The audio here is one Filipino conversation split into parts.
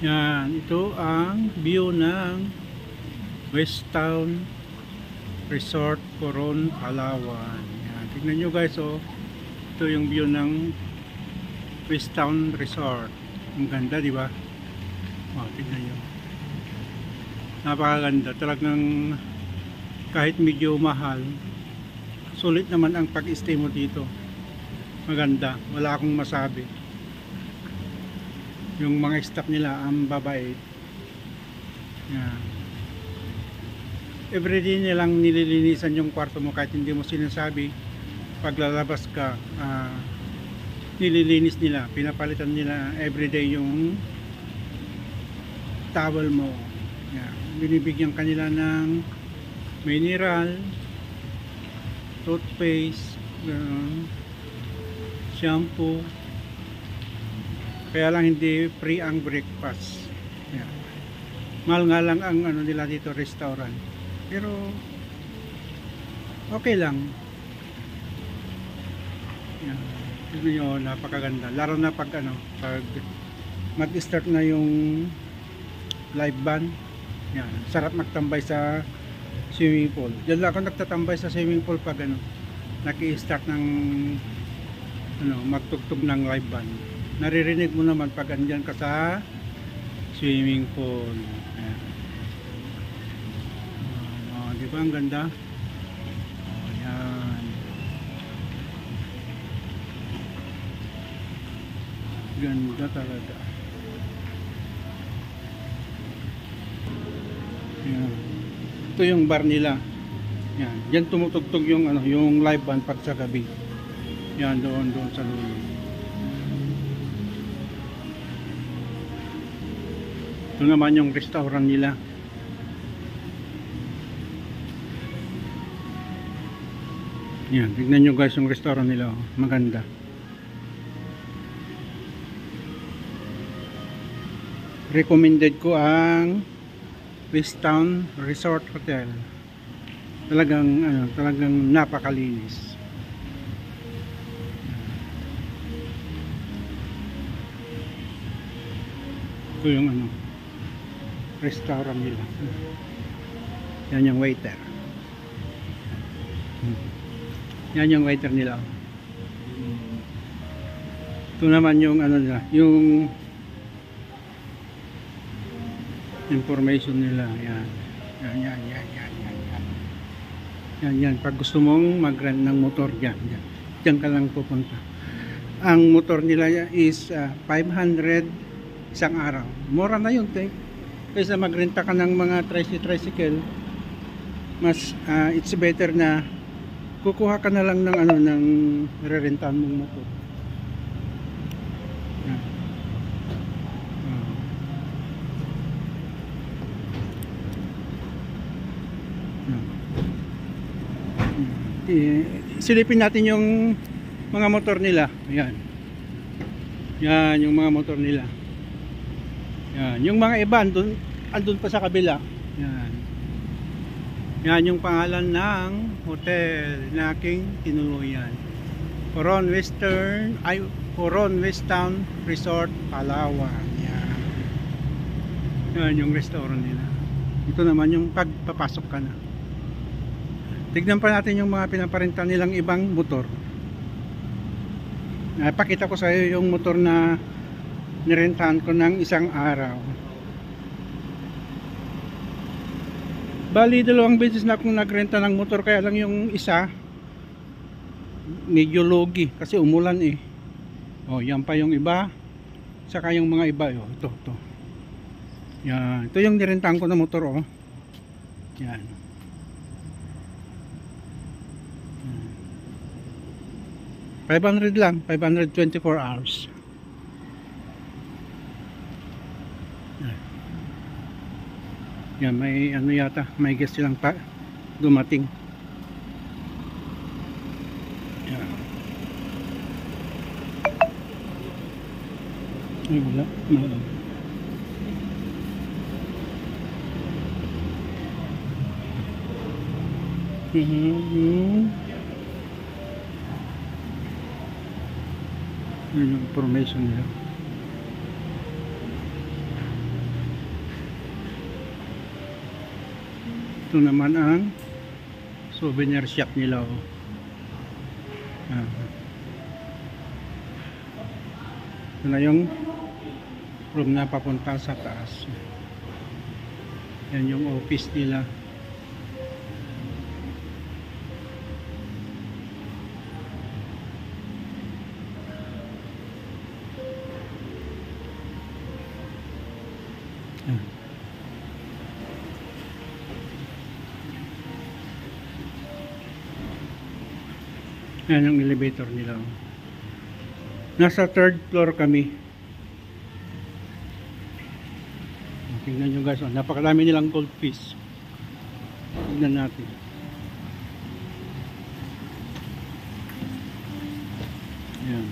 Yan, ito ang view ng West Town Resort, Coron, Palawan. Yan, tignan nyo guys, oh. Ito yung view ng West Town Resort. Ang ganda, di ba? Oh, tignan nyo. Napakaganda. Talagang kahit medyo mahal, sulit naman ang pag-stay mo dito. Maganda. Wala akong masabi. Yung mga staff nila ang babait. Yan. Everyday nilang nililinisan yung kwarto mo kahit hindi mo sinasabi. Paglalabas ka, nililinis nila, pinapalitan nila everyday yung towel mo. Yan. Binibigyan kanila ng mineral, toothpaste, shampoo. Kaya lang hindi free ang breakfast. Yan. Mahal nga lang ang ano nila dito, restaurant. Pero okay lang. Yan. Tignan nyo, napakaganda. Laro na pag ano, pag mag-start na yung live band. Yan. Sarap magtambay sa swimming pool. Diyan lang ako nagtatambay sa swimming pool pag ano, naki-start ng ano, magtugtog ng live band. Naririnig mo naman pag andyan ka sa swimming pool. Ayan. Di ba ang ganda? Ayan. Ganda talaga. Ayan. Ito yung bar nila. Yan, diyan tumutugtog yung ano, yung live band pag sa gabi. Yan, doon sa lulo. Ito naman yung restaurant nila. Yan, tignan nyo guys yung restaurant nila. Maganda. Recommended ko ang West Town Resort Hotel. Talagang ano, talagang napakalinis. Ito yung ano, restaurant nila. Yan yung waiter. Yan yung waiter nila. Ito naman yung ano nila, yung information nila. Yan. Yan. Pag gusto mong mag-rent ng motor diyan ka lang pupunta. Ang motor nila is 500 isang araw. Mura na yun, kaysa magrenta ka ng mga tricycle. Mas it's better na kukuha ka na lang ng ano, ng rerentahan mong motor. Silipin natin yung mga motor nila. Ayan. Yan yung mga motor nila. Yan, yung mga iba andun pa sa kabila. Yan. Yan yung pangalan ng hotel na aking tinuluyan. Coron West Town Resort, Palawan. Yan. Yan yung restaurant nila. Ito naman yung pagpapasok ka na. Tignan pa natin yung mga pinaparenta nilang ibang motor. Pakita ko sa iyo yung motor na nirentahan ko ng isang araw. Bali, 2 beses na akong nagrenta ng motor, kaya lang yung isa medyo logi kasi umulan eh. Oh, yan pa yung iba. Saka yung mga iba, oh, ito. Yan, ito yung nirentahan ko na motor, oh. Yan. $500 lang, 524 hours. Yan, may ano yata, may guest silang pa dumating. Yan. Ay, wala. Yun yung information nila. Ito naman ang souvenir shop nila, oh. Ah. Ito na yung room na papunta sa taas. Yan yung office nila. Yan yung elevator nila. Nasa third floor kami. Tingnan nyo guys, oh, napakarami nilang goldfish. Tingnan natin. Yan.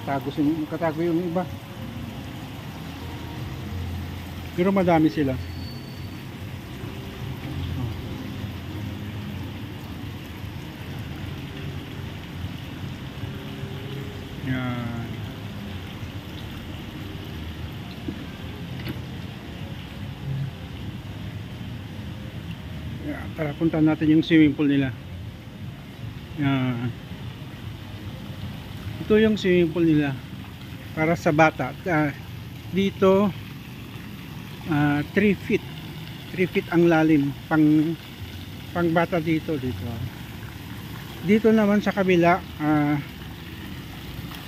Nakatago yung iba. Pero madami sila. Yan. Yan. Tara, punta natin yung swimming pool nila. Yan. Ito yung swimming pool nila para sa bata. Dito 3 feet 3 feet ang lalim pang bata dito. Dito naman sa kabila 3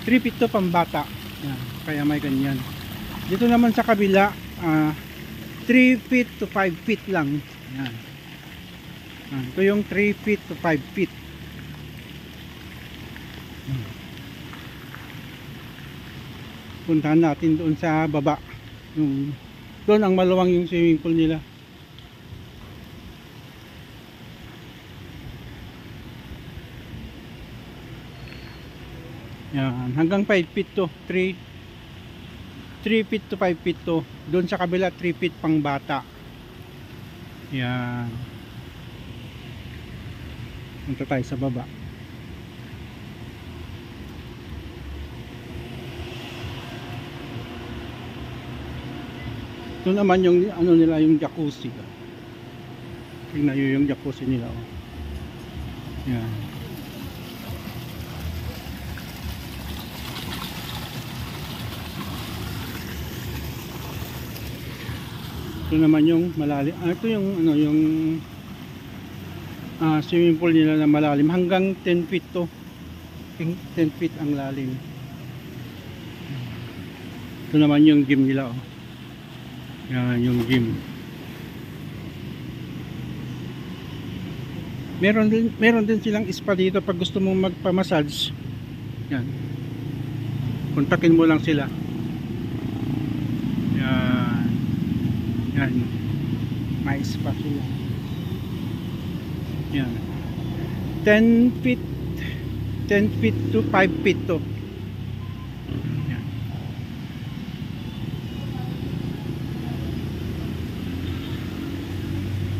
feet to pang bata. Yan, kaya may ganyan. Dito naman sa kabila 3 feet to 5 feet lang. Yan. Ito yung 3 feet to 5 feet. Puntahan natin doon sa baba. Doon ang maluwang yung swimming pool nila. Yan, hanggang 5 feet to 3 feet to 5 feet to. Doon sa kabila 3 feet pang bata. Yan. Punta tayo sa baba. Ito naman yung ano nila, yung jacuzzi. Tingnan nyo yung jacuzzi nila, oh. Yan. Ito naman yung malalim. Ito yung ano, yung swimming pool nila na malalim, hanggang 10 feet to. 10 feet ang lalim. Ito naman yung gym nila, oh. Yan yung gym. Meron din silang spa dito pag gusto mong magpa-massage. Yan. Kontakin mo lang sila. Yan. Yan. May spa sila. Yan. 10 feet to 5 feet to.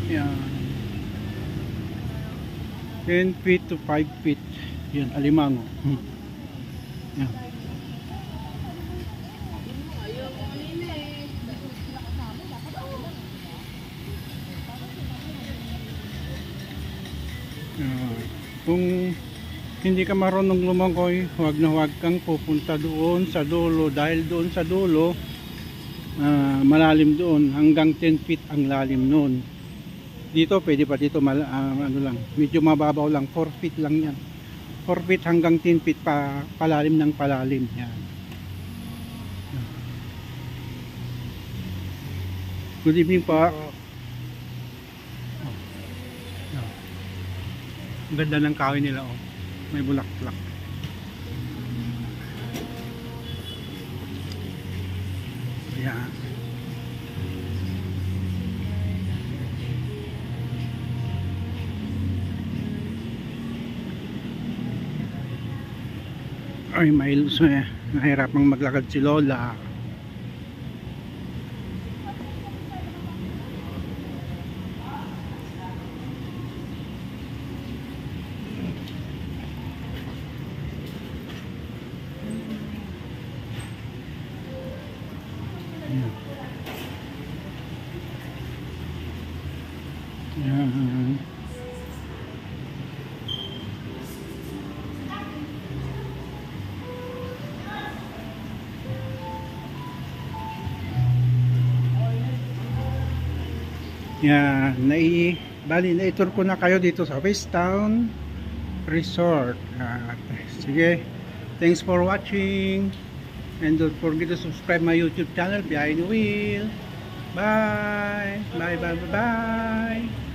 Yan. 10 feet to 5 feet. Yan, alimango. Yan. Kung hindi ka marunong lumangoy, huwag kang pupunta doon sa dulo, dahil doon sa dulo malalim doon, hanggang 10 feet ang lalim noon. Dito pwede pa dito ano lang, medyo mababaw lang, 4 feet lang yan. 4 feet hanggang 10 feet palalim ng palalim. Yan. Good evening pa. Ang ganda ng kahoy nila, oh. May bulak-bulak. Yan. Ay, may nahirapang maglakad si Lola. Yan. Yan. Yan, bali na-tour ko na kayo dito sa Facetown Resort. At, sige, thanks for watching and don't forget to subscribe my YouTube channel Behind the Wheel. Bye! Bye, bye, bye, bye!